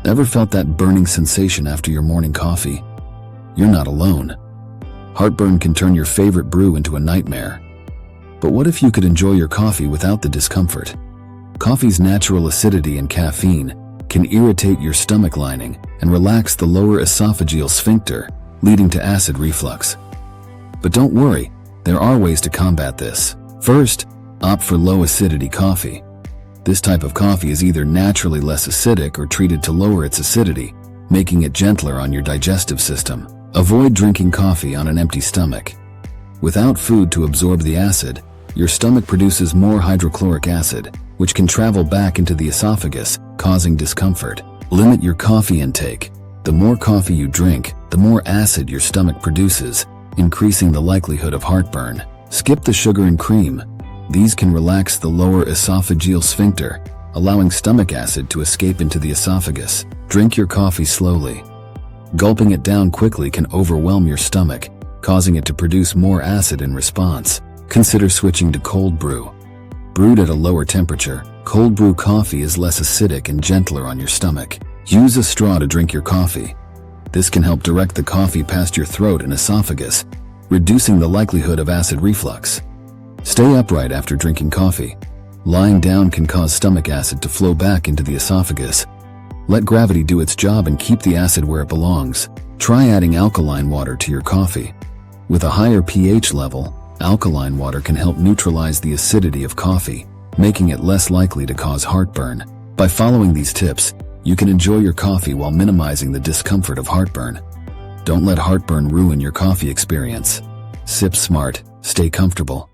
Ever felt that burning sensation after your morning coffee? You're not alone. Heartburn can turn your favorite brew into a nightmare. But what if you could enjoy your coffee without the discomfort? Coffee's natural acidity and caffeine can irritate your stomach lining and relax the lower esophageal sphincter, leading to acid reflux. But don't worry, there are ways to combat this. First, opt for low acidity coffee. This type of coffee is either naturally less acidic or treated to lower its acidity, making it gentler on your digestive system. Avoid drinking coffee on an empty stomach. Without food to absorb the acid, your stomach produces more hydrochloric acid, which can travel back into the esophagus, causing discomfort. Limit your coffee intake. The more coffee you drink, the more acid your stomach produces, increasing the likelihood of heartburn. Skip the sugar and cream. These can relax the lower esophageal sphincter, allowing stomach acid to escape into the esophagus. Drink your coffee slowly. Gulping it down quickly can overwhelm your stomach, causing it to produce more acid in response. Consider switching to cold brew. Brewed at a lower temperature, cold brew coffee is less acidic and gentler on your stomach. Use a straw to drink your coffee. This can help direct the coffee past your throat and esophagus, reducing the likelihood of acid reflux. Stay upright after drinking coffee. Lying down can cause stomach acid to flow back into the esophagus. Let gravity do its job and keep the acid where it belongs. Try adding alkaline water to your coffee. With a higher pH level, alkaline water can help neutralize the acidity of coffee, making it less likely to cause heartburn. By following these tips, you can enjoy your coffee while minimizing the discomfort of heartburn. Don't let heartburn ruin your coffee experience. Sip smart, stay comfortable.